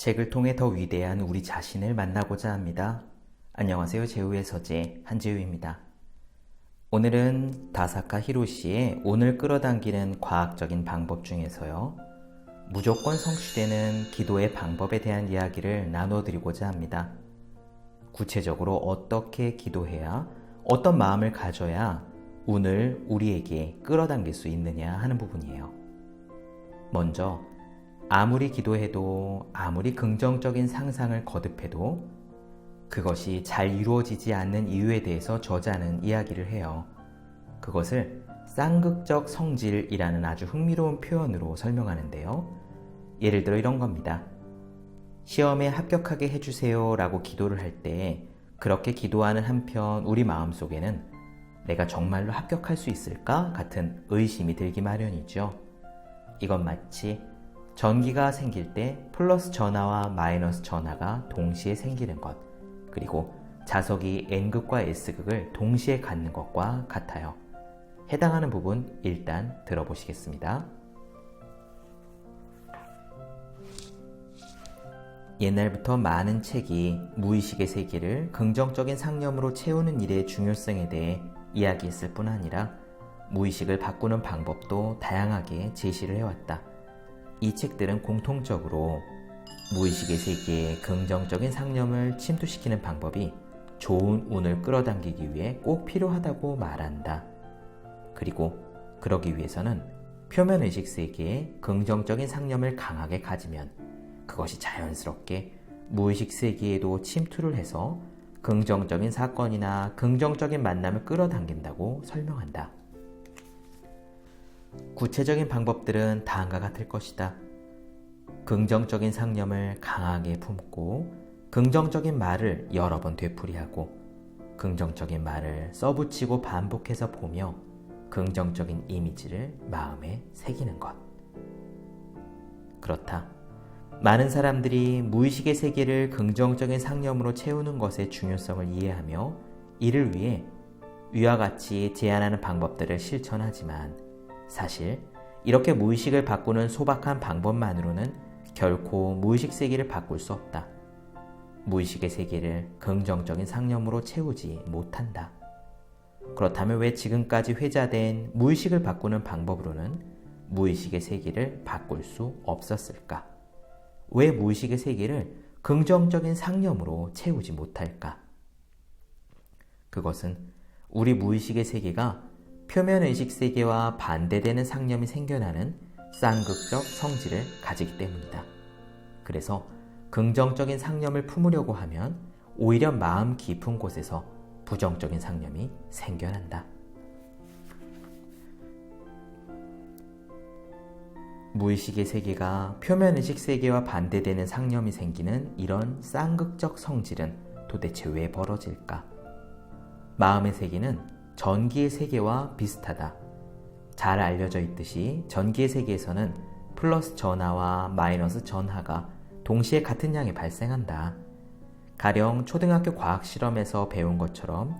책을 통해 더 위대한 우리 자신을 만나고자 합니다. 안녕하세요. 제우의 서재 한재우입니다. 오늘은 다사카 히로시의 오늘 끌어당기는 과학적인 방법 중에서요. 무조건 성취되는 기도의 방법에 대한 이야기를 나눠드리고자 합니다. 구체적으로 어떻게 기도해야, 어떤 마음을 가져야 운을 우리에게 끌어당길 수 있느냐 하는 부분이에요. 먼저 아무리 기도해도, 아무리 긍정적인 상상을 거듭해도 그것이 잘 이루어지지 않는 이유에 대해서 저자는 이야기를 해요. 그것을 쌍극적 성질이라는 아주 흥미로운 표현으로 설명하는데요. 예를 들어 이런 겁니다. 시험에 합격하게 해주세요 라고 기도를 할 때 그렇게 기도하는 한편 우리 마음속에는 내가 정말로 합격할 수 있을까? 같은 의심이 들기 마련이죠. 이건 마치 전기가 생길 때 플러스 전하와 마이너스 전하가 동시에 생기는 것, 그리고 자석이 N극과 S극을 동시에 갖는 것과 같아요. 해당하는 부분 일단 들어보시겠습니다. 옛날부터 많은 책이 무의식의 세계를 긍정적인 상념으로 채우는 일의 중요성에 대해 이야기했을 뿐 아니라 무의식을 바꾸는 방법도 다양하게 제시를 해왔다. 이 책들은 공통적으로 무의식의 세계에 긍정적인 상념을 침투시키는 방법이 좋은 운을 끌어당기기 위해 꼭 필요하다고 말한다. 그리고 그러기 위해서는 표면의식 세계에 긍정적인 상념을 강하게 가지면 그것이 자연스럽게 무의식 세계에도 침투를 해서 긍정적인 사건이나 긍정적인 만남을 끌어당긴다고 설명한다. 구체적인 방법들은 다음과 같을 것이다. 긍정적인 상념을 강하게 품고 긍정적인 말을 여러 번 되풀이하고 긍정적인 말을 써붙이고 반복해서 보며 긍정적인 이미지를 마음에 새기는 것. 그렇다. 많은 사람들이 무의식의 세계를 긍정적인 상념으로 채우는 것의 중요성을 이해하며 이를 위해 위와 같이 제안하는 방법들을 실천하지만 사실 이렇게 무의식을 바꾸는 소박한 방법만으로는 결코 무의식 세계를 바꿀 수 없다. 무의식의 세계를 긍정적인 상념으로 채우지 못한다. 그렇다면 왜 지금까지 회자된 무의식을 바꾸는 방법으로는 무의식의 세계를 바꿀 수 없었을까? 왜 무의식의 세계를 긍정적인 상념으로 채우지 못할까? 그것은 우리 무의식의 세계가 표면의식 세계와 반대되는 상념이 생겨나는 쌍극적 성질을 가지기 때문이다. 그래서 긍정적인 상념을 품으려고 하면 오히려 마음 깊은 곳에서 부정적인 상념이 생겨난다. 무의식의 세계가 표면의식 세계와 반대되는 상념이 생기는 이런 쌍극적 성질은 도대체 왜 벌어질까? 마음의 세계는 전기의 세계와 비슷하다. 잘 알려져 있듯이 전기의 세계에서는 플러스 전하와 마이너스 전하가 동시에 같은 양이 발생한다. 가령 초등학교 과학 실험에서 배운 것처럼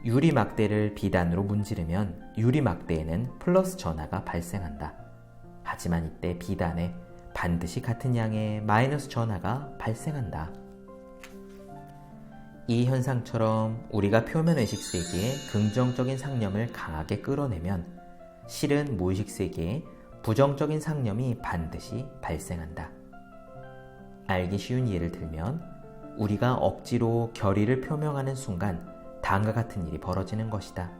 유리 막대를 비단으로 문지르면 유리 막대에는 플러스 전하가 발생한다. 하지만 이때 비단에 반드시 같은 양의 마이너스 전하가 발생한다. 이 현상처럼 우리가 표면의식 세계에 긍정적인 상념을 강하게 끌어내면 실은 무의식 세계에 부정적인 상념이 반드시 발생한다. 알기 쉬운 예를 들면 우리가 억지로 결의를 표명하는 순간 다음과 같은 일이 벌어지는 것이다.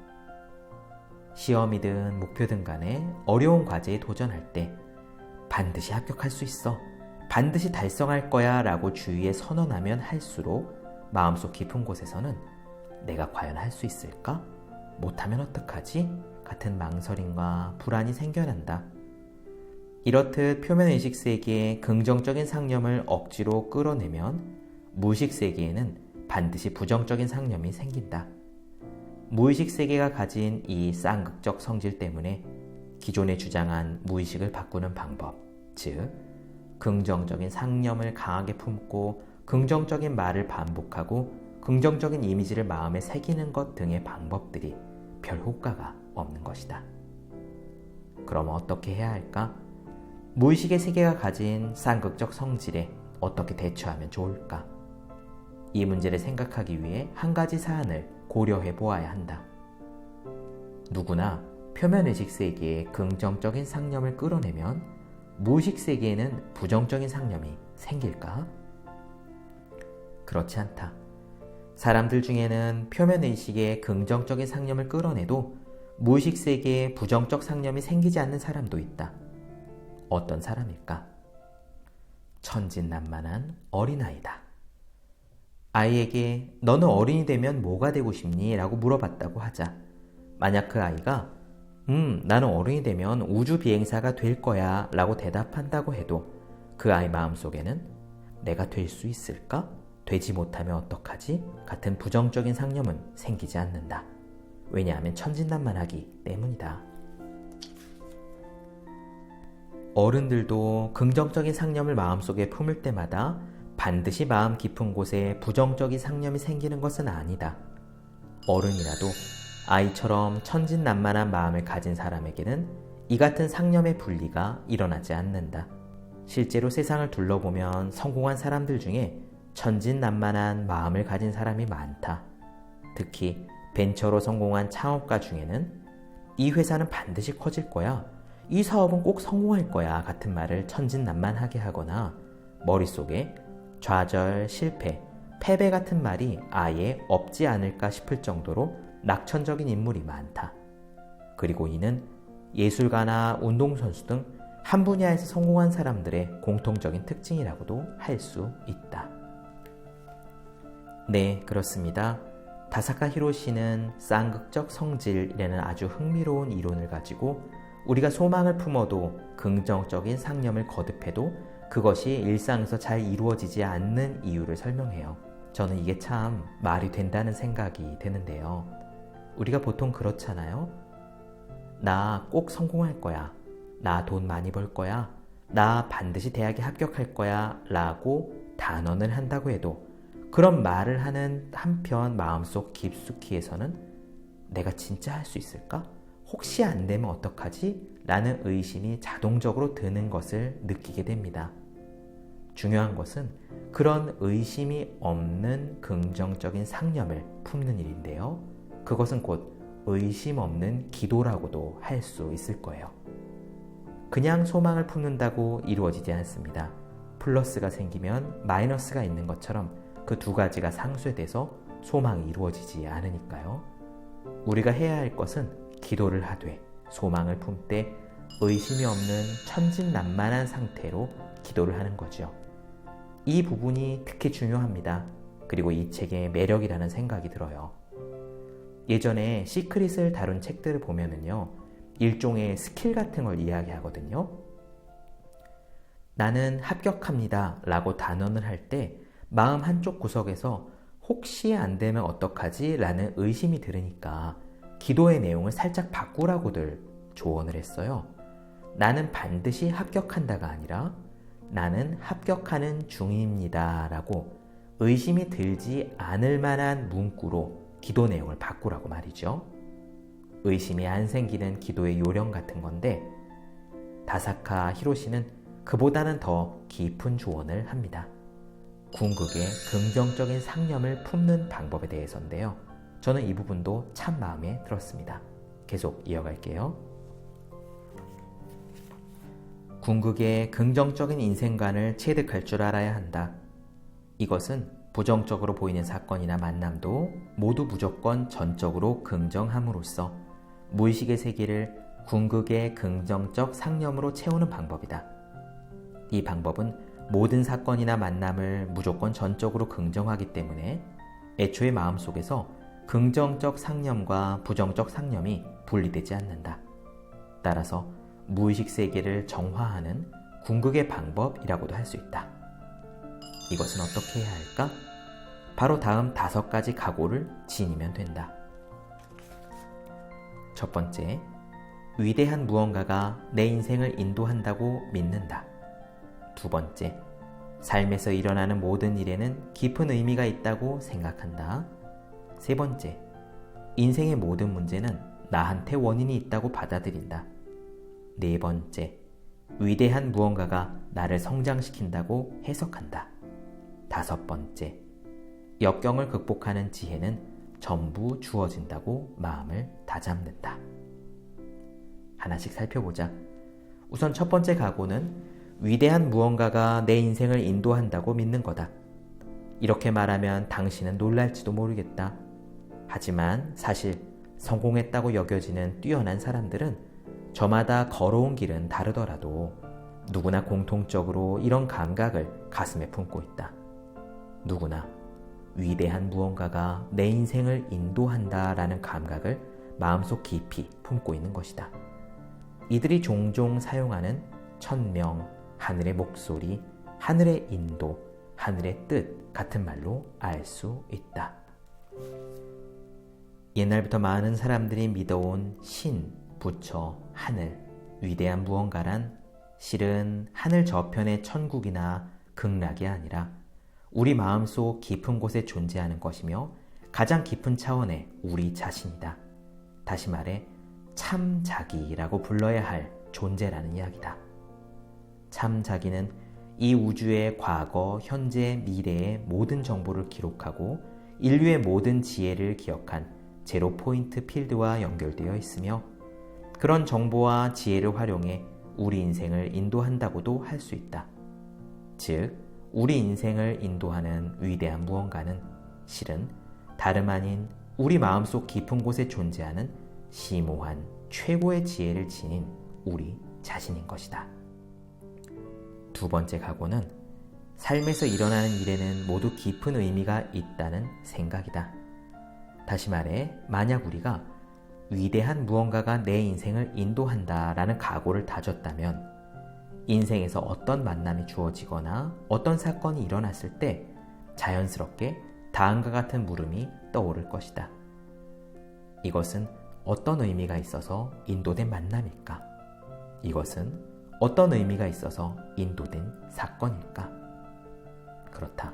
시험이든 목표든 간에 어려운 과제에 도전할 때 반드시 합격할 수 있어, 반드시 달성할 거야 라고 주위에 선언하면 할수록 마음속 깊은 곳에서는 내가 과연 할 수 있을까? 못하면 어떡하지? 같은 망설임과 불안이 생겨난다. 이렇듯 표면의식 세계에 긍정적인 상념을 억지로 끌어내면 무의식 세계에는 반드시 부정적인 상념이 생긴다. 무의식 세계가 가진 이 쌍극적 성질 때문에 기존에 주장한 무의식을 바꾸는 방법, 즉 긍정적인 상념을 강하게 품고 긍정적인 말을 반복하고 긍정적인 이미지를 마음에 새기는 것 등의 방법들이 별 효과가 없는 것이다. 그럼 어떻게 해야 할까? 무의식의 세계가 가진 쌍극적 성질에 어떻게 대처하면 좋을까? 이 문제를 생각하기 위해 한 가지 사안을 고려해 보아야 한다. 누구나 표면의식 세계에 긍정적인 상념을 끌어내면 무의식 세계에는 부정적인 상념이 생길까? 그렇지 않다. 사람들 중에는 표면의식에 긍정적인 상념을 끌어내도 무의식 세계에 부정적 상념이 생기지 않는 사람도 있다. 어떤 사람일까? 천진난만한 어린아이다. 아이에게 너는 어린이 되면 뭐가 되고 싶니? 라고 물어봤다고 하자. 만약 그 아이가 나는 어른이 되면 우주 비행사가 될 거야 라고 대답한다고 해도 그 아이 마음속에는 내가 될 수 있을까? 되지 못하면 어떡하지? 같은 부정적인 상념은 생기지 않는다. 왜냐하면 천진난만하기 때문이다. 어른들도 긍정적인 상념을 마음속에 품을 때마다 반드시 마음 깊은 곳에 부정적인 상념이 생기는 것은 아니다. 어른이라도 아이처럼 천진난만한 마음을 가진 사람에게는 이 같은 상념의 분리가 일어나지 않는다. 실제로 세상을 둘러보면 성공한 사람들 중에 천진난만한 마음을 가진 사람이 많다. 특히 벤처로 성공한 창업가 중에는 이 회사는 반드시 커질 거야, 이 사업은 꼭 성공할 거야 같은 말을 천진난만하게 하거나 머릿속에 좌절, 실패, 패배 같은 말이 아예 없지 않을까 싶을 정도로 낙천적인 인물이 많다. 그리고 이는 예술가나 운동선수 등 한 분야에서 성공한 사람들의 공통적인 특징이라고도 할 수 있다. 네, 그렇습니다. 다사카 히로시는 쌍극적 성질이라는 아주 흥미로운 이론을 가지고 우리가 소망을 품어도 긍정적인 상념을 거듭해도 그것이 일상에서 잘 이루어지지 않는 이유를 설명해요. 저는 이게 참 말이 된다는 생각이 드는데요. 우리가 보통 그렇잖아요. 나 꼭 성공할 거야. 나 돈 많이 벌 거야. 나 반드시 대학에 합격할 거야 라고 단언을 한다고 해도 그런 말을 하는 한편 마음속 깊숙이에서는 내가 진짜 할 수 있을까? 혹시 안 되면 어떡하지? 라는 의심이 자동적으로 드는 것을 느끼게 됩니다. 중요한 것은 그런 의심이 없는 긍정적인 상념을 품는 일인데요. 그것은 곧 의심 없는 기도라고도 할 수 있을 거예요. 그냥 소망을 품는다고 이루어지지 않습니다. 플러스가 생기면 마이너스가 있는 것처럼 그 두 가지가 상쇄돼서 소망이 이루어지지 않으니까요. 우리가 해야 할 것은 기도를 하되 소망을 품되 의심이 없는 천진난만한 상태로 기도를 하는 거죠. 이 부분이 특히 중요합니다. 그리고 이 책의 매력이라는 생각이 들어요. 예전에 시크릿을 다룬 책들을 보면은요, 일종의 스킬 같은 걸 이야기하거든요. 나는 합격합니다 라고 단언을 할 때 마음 한쪽 구석에서 혹시 안 되면 어떡하지? 라는 의심이 들으니까 기도의 내용을 살짝 바꾸라고들 조언을 했어요. 나는 반드시 합격한다가 아니라 나는 합격하는 중입니다 라고 의심이 들지 않을 만한 문구로 기도 내용을 바꾸라고 말이죠. 의심이 안 생기는 기도의 요령 같은 건데 다사카 히로시는 그보다는 더 깊은 조언을 합니다. 궁극의 긍정적인 상념을 품는 방법에 대해서인데요. 저는 이 부분도 참 마음에 들었습니다. 계속 이어갈게요. 궁극의 긍정적인 인생관을 체득할 줄 알아야 한다. 이것은 부정적으로 보이는 사건이나 만남도 모두 무조건 전적으로 긍정함으로써 무의식의 세계를 궁극의 긍정적 상념으로 채우는 방법이다. 이 방법은 모든 사건이나 만남을 무조건 전적으로 긍정하기 때문에 애초에 마음속에서 긍정적 상념과 부정적 상념이 분리되지 않는다. 따라서 무의식 세계를 정화하는 궁극의 방법이라고도 할 수 있다. 이것은 어떻게 해야 할까? 바로 다음 5가지 각오를 지니면 된다. 첫 번째, 위대한 무언가가 내 인생을 인도한다고 믿는다. 두 번째, 삶에서 일어나는 모든 일에는 깊은 의미가 있다고 생각한다. 세 번째, 인생의 모든 문제는 나한테 원인이 있다고 받아들인다. 네 번째, 위대한 무언가가 나를 성장시킨다고 해석한다. 5번째, 역경을 극복하는 지혜는 전부 주어진다고 마음을 다잡는다. 하나씩 살펴보자. 우선 첫 번째 각오는 위대한 무언가가 내 인생을 인도한다고 믿는 거다. 이렇게 말하면 당신은 놀랄지도 모르겠다. 하지만 사실 성공했다고 여겨지는 뛰어난 사람들은 저마다 걸어온 길은 다르더라도 누구나 공통적으로 이런 감각을 가슴에 품고 있다. 누구나 위대한 무언가가 내 인생을 인도한다라는 감각을 마음속 깊이 품고 있는 것이다. 이들이 종종 사용하는 천명, 하늘의 목소리, 하늘의 인도, 하늘의 뜻 같은 말로 알 수 있다. 옛날부터 많은 사람들이 믿어온 신, 부처, 하늘, 위대한 무언가란 실은 하늘 저편의 천국이나 극락이 아니라 우리 마음속 깊은 곳에 존재하는 것이며 가장 깊은 차원의 우리 자신이다. 다시 말해 참 자기라고 불러야 할 존재라는 이야기다. 참 자기는 이 우주의 과거, 현재, 미래의 모든 정보를 기록하고 인류의 모든 지혜를 기억한 제로 포인트 필드와 연결되어 있으며 그런 정보와 지혜를 활용해 우리 인생을 인도한다고도 할 수 있다. 즉, 우리 인생을 인도하는 위대한 무언가는 실은 다름 아닌 우리 마음속 깊은 곳에 존재하는 심오한 최고의 지혜를 지닌 우리 자신인 것이다. 2번째 각오는 삶에서 일어나는 일에는 모두 깊은 의미가 있다는 생각이다. 다시 말해, 만약 우리가 위대한 무언가가 내 인생을 인도한다라는 각오를 다졌다면 인생에서 어떤 만남이 주어지거나 어떤 사건이 일어났을 때 자연스럽게 다음과 같은 물음이 떠오를 것이다. 이것은 어떤 의미가 있어서 인도된 만남일까? 이것은 어떤 의미가 있어서 인도된 사건일까? 그렇다.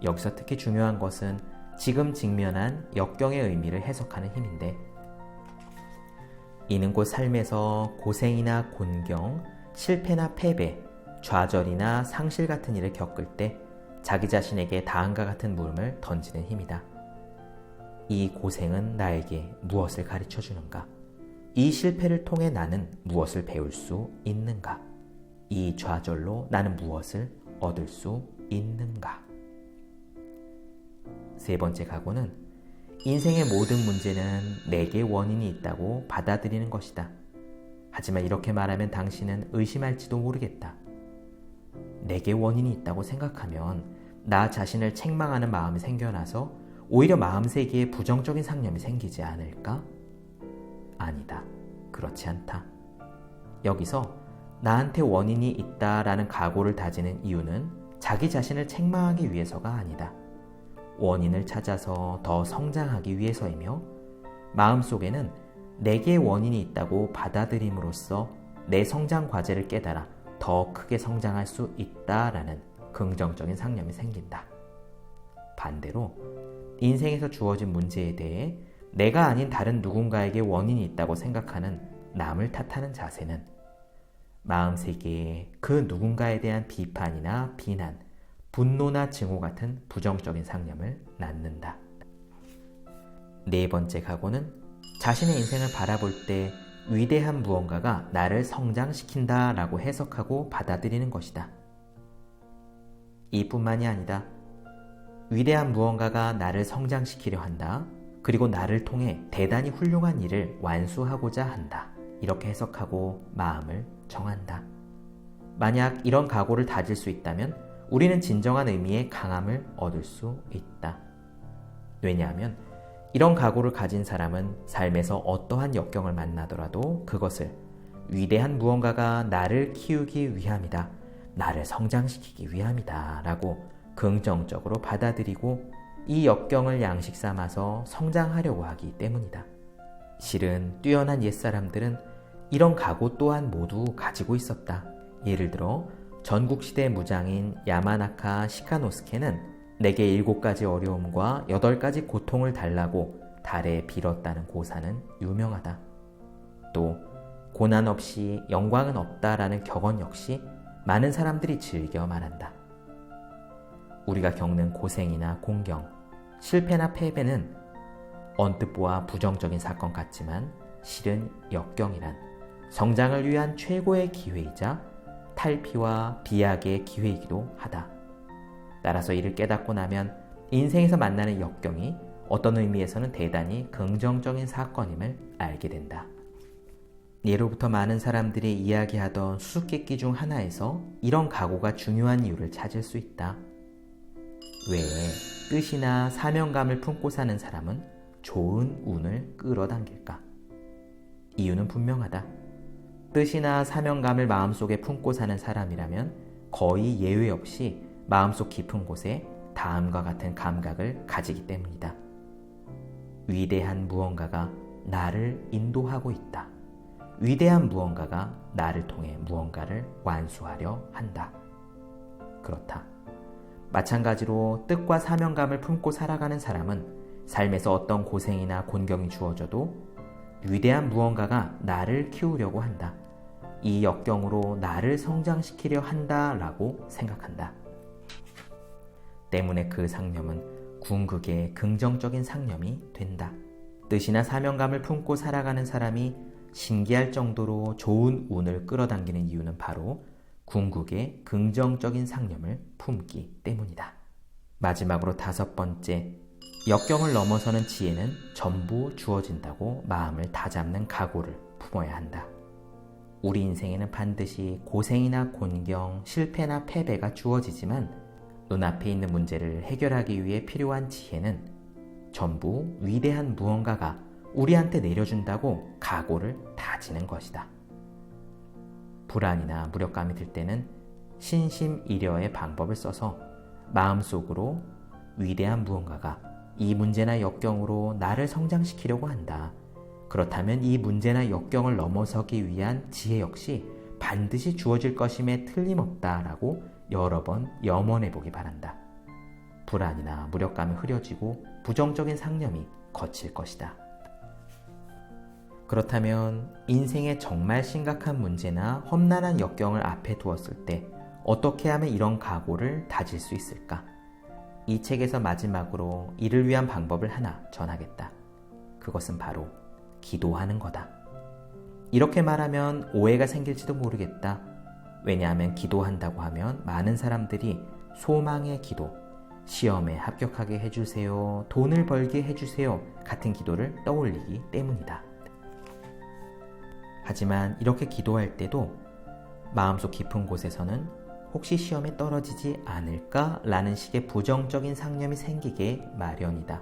여기서 특히 중요한 것은 지금 직면한 역경의 의미를 해석하는 힘인데, 이는 곧 삶에서 고생이나 곤경, 실패나 패배, 좌절이나 상실 같은 일을 겪을 때 자기 자신에게 다음과 같은 물음을 던지는 힘이다. 이 고생은 나에게 무엇을 가르쳐 주는가? 이 실패를 통해 나는 무엇을 배울 수 있는가? 이 좌절로 나는 무엇을 얻을 수 있는가? 3번째 각오는 인생의 모든 문제는 내게 원인이 있다고 받아들이는 것이다. 하지만 이렇게 말하면 당신은 의심할지도 모르겠다. 내게 원인이 있다고 생각하면 나 자신을 책망하는 마음이 생겨나서 오히려 마음세계에 부정적인 상념이 생기지 않을까? 아니다. 그렇지 않다. 여기서 나한테 원인이 있다라는 각오를 다지는 이유는 자기 자신을 책망하기 위해서가 아니다. 원인을 찾아서 더 성장하기 위해서이며 마음속에는 내게 원인이 있다고 받아들임으로써 내 성장 과제를 깨달아 더 크게 성장할 수 있다라는 긍정적인 상념이 생긴다. 반대로 인생에서 주어진 문제에 대해 내가 아닌 다른 누군가에게 원인이 있다고 생각하는 남을 탓하는 자세는 마음세계에 그 누군가에 대한 비판이나 비난, 분노나 증오 같은 부정적인 상념을 낳는다. 4번째 각오는 자신의 인생을 바라볼 때 위대한 무언가가 나를 성장시킨다 라고 해석하고 받아들이는 것이다. 이뿐만이 아니다. 위대한 무언가가 나를 성장시키려 한다. 그리고 나를 통해 대단히 훌륭한 일을 완수하고자 한다. 이렇게 해석하고 마음을 정한다. 만약 이런 각오를 다질 수 있다면 우리는 진정한 의미의 강함을 얻을 수 있다. 왜냐하면 이런 각오를 가진 사람은 삶에서 어떠한 역경을 만나더라도 그것을 위대한 무언가가 나를 키우기 위함이다, 나를 성장시키기 위함이다 라고 긍정적으로 받아들이고 이 역경을 양식 삼아서 성장하려고 하기 때문이다. 실은 뛰어난 옛사람들은 이런 각오 또한 모두 가지고 있었다. 예를 들어 전국시대 무장인 야마나카 시카노스케는 내게 7가지 어려움과 8가지 고통을 달라고 달에 빌었다는 고사는 유명하다. 또 고난 없이 영광은 없다라는 격언 역시 많은 사람들이 즐겨 말한다. 우리가 겪는 고생이나 공경, 실패나 패배는 언뜻 보아 부정적인 사건 같지만 실은 역경이란 성장을 위한 최고의 기회이자 탈피와 비약의 기회이기도 하다. 따라서 이를 깨닫고 나면 인생에서 만나는 역경이 어떤 의미에서는 대단히 긍정적인 사건임을 알게 된다. 예로부터 많은 사람들이 이야기하던 수수께끼 중 하나에서 이런 각오가 중요한 이유를 찾을 수 있다. 왜 뜻이나 사명감을 품고 사는 사람은 좋은 운을 끌어당길까? 이유는 분명하다. 뜻이나 사명감을 마음속에 품고 사는 사람이라면 거의 예외 없이 마음속 깊은 곳에 다음과 같은 감각을 가지기 때문이다. 위대한 무언가가 나를 인도하고 있다. 위대한 무언가가 나를 통해 무언가를 완수하려 한다. 그렇다. 마찬가지로 뜻과 사명감을 품고 살아가는 사람은 삶에서 어떤 고생이나 곤경이 주어져도 위대한 무언가가 나를 키우려고 한다. 이 역경으로 나를 성장시키려 한다라고 생각한다. 때문에 그 상념은 궁극의 긍정적인 상념이 된다. 뜻이나 사명감을 품고 살아가는 사람이 신기할 정도로 좋은 운을 끌어당기는 이유는 바로 궁극의 긍정적인 상념을 품기 때문이다. 마지막으로 5번째, 역경을 넘어서는 지혜는 전부 주어진다고 마음을 다잡는 각오를 품어야 한다. 우리 인생에는 반드시 고생이나 곤경, 실패나 패배가 주어지지만 눈앞에 있는 문제를 해결하기 위해 필요한 지혜는 전부 위대한 무언가가 우리한테 내려준다고 각오를 다지는 것이다. 불안이나 무력감이 들 때는 신심이려의 방법을 써서 마음속으로 위대한 무언가가 이 문제나 역경으로 나를 성장시키려고 한다. 그렇다면 이 문제나 역경을 넘어서기 위한 지혜 역시 반드시 주어질 것임에 틀림없다라고 여러 번 염원해 보기 바란다. 불안이나 무력감이 흐려지고 부정적인 상념이 거칠 것이다. 그렇다면 인생에 정말 심각한 문제나 험난한 역경을 앞에 두었을 때 어떻게 하면 이런 각오를 다질 수 있을까? 이 책에서 마지막으로 이를 위한 방법을 하나 전하겠다. 그것은 바로 기도하는 거다. 이렇게 말하면 오해가 생길지도 모르겠다. 왜냐하면 기도한다고 하면 많은 사람들이 소망의 기도, 시험에 합격하게 해주세요, 돈을 벌게 해주세요 같은 기도를 떠올리기 때문이다. 하지만 이렇게 기도할 때도 마음속 깊은 곳에서는 혹시 시험에 떨어지지 않을까? 라는 식의 부정적인 상념이 생기게 마련이다.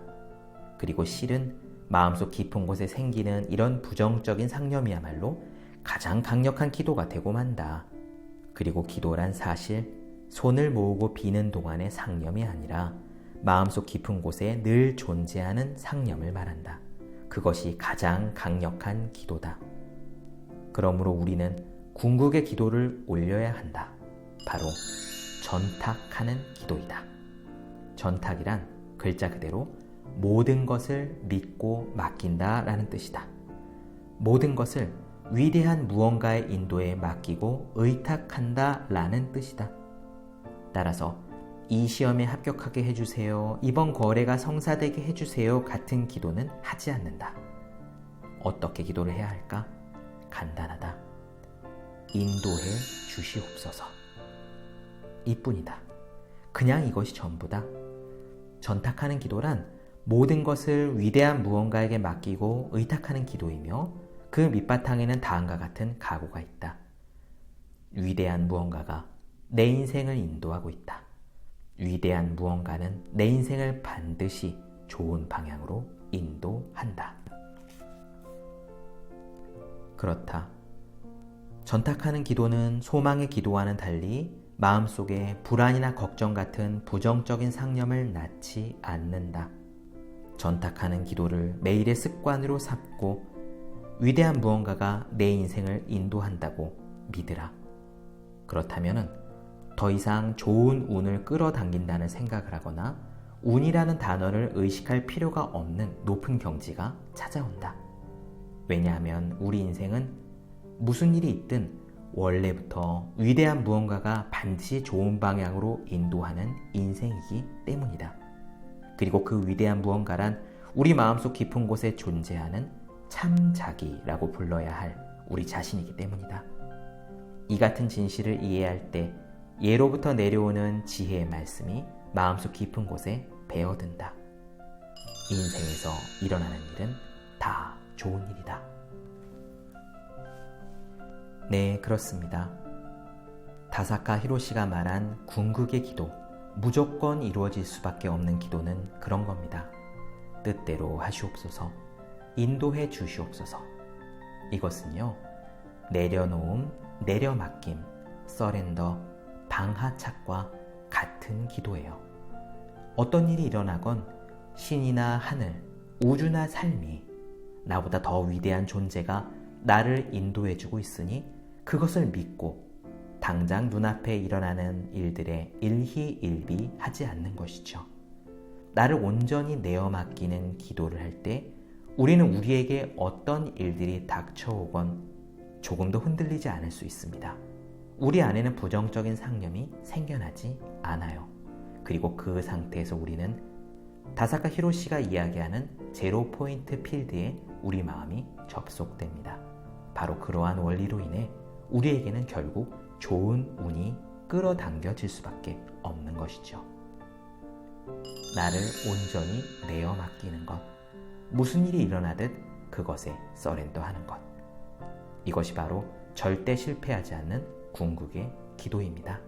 그리고 실은 마음속 깊은 곳에 생기는 이런 부정적인 상념이야말로 가장 강력한 기도가 되고 만다. 그리고 기도란 사실 손을 모으고 비는 동안의 상념이 아니라 마음속 깊은 곳에 늘 존재하는 상념을 말한다. 그것이 가장 강력한 기도다. 그러므로 우리는 궁극의 기도를 올려야 한다. 바로 전탁하는 기도이다. 전탁이란 글자 그대로 모든 것을 믿고 맡긴다 라는 뜻이다. 모든 것을 위대한 무언가의 인도에 맡기고 의탁한다 라는 뜻이다. 따라서 이 시험에 합격하게 해주세요, 이번 거래가 성사되게 해주세요 같은 기도는 하지 않는다. 어떻게 기도를 해야 할까? 간단하다. 인도해 주시옵소서. 이뿐이다. 그냥 이것이 전부다. 전탁하는 기도란 모든 것을 위대한 무언가에게 맡기고 의탁하는 기도이며 그 밑바탕에는 다음과 같은 각오가 있다. 위대한 무언가가 내 인생을 인도하고 있다. 위대한 무언가는 내 인생을 반드시 좋은 방향으로 인도한다. 그렇다. 전탁하는 기도는 소망의 기도와는 달리 마음속에 불안이나 걱정 같은 부정적인 상념을 낳지 않는다. 전탁하는 기도를 매일의 습관으로 삼고 위대한 무언가가 내 인생을 인도한다고 믿으라. 그렇다면 더 이상 좋은 운을 끌어당긴다는 생각을 하거나 운이라는 단어를 의식할 필요가 없는 높은 경지가 찾아온다. 왜냐하면 우리 인생은 무슨 일이 있든 원래부터 위대한 무언가가 반드시 좋은 방향으로 인도하는 인생이기 때문이다. 그리고 그 위대한 무언가란 우리 마음속 깊은 곳에 존재하는 참 자기라고 불러야 할 우리 자신이기 때문이다. 이 같은 진실을 이해할 때 예로부터 내려오는 지혜의 말씀이 마음속 깊은 곳에 배어든다. 인생에서 일어나는 일은 다 좋은 일이다. 네, 그렇습니다. 다사카 히로시가 말한 궁극의 기도, 무조건 이루어질 수밖에 없는 기도는 그런 겁니다. 뜻대로 하시옵소서, 인도해 주시옵소서. 이것은요, 내려놓음, 내려맡김, 서렌더, 방하착과 같은 기도예요. 어떤 일이 일어나건 신이나 하늘, 우주나 삶이 나보다 더 위대한 존재가 나를 인도해주고 있으니 그것을 믿고 당장 눈앞에 일어나는 일들에 일희일비하지 않는 것이죠. 나를 온전히 내어 맡기는 기도를 할 때 우리는 우리에게 어떤 일들이 닥쳐오건 조금도 흔들리지 않을 수 있습니다. 우리 안에는 부정적인 상념이 생겨나지 않아요. 그리고 그 상태에서 우리는 다사카 히로시가 이야기하는 제로 포인트 필드에 우리 마음이 접속됩니다. 바로 그러한 원리로 인해 우리에게는 결국 좋은 운이 끌어당겨질 수밖에 없는 것이죠. 나를 온전히 내어 맡기는 것, 무슨 일이 일어나듯 그것에 서렌더하는 것. 이것이 바로 절대 실패하지 않는 궁극의 기도입니다.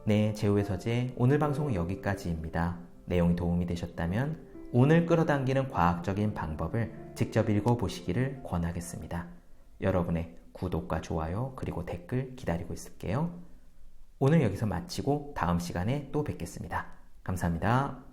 네, 제우의 서재 오늘 방송은 여기까지입니다. 내용이 도움이 되셨다면 운을 끌어당기는 과학적인 방법을 직접 읽어보시기를 권하겠습니다. 여러분의 구독과 좋아요 그리고 댓글 기다리고 있을게요. 오늘 여기서 마치고 다음 시간에 또 뵙겠습니다. 감사합니다.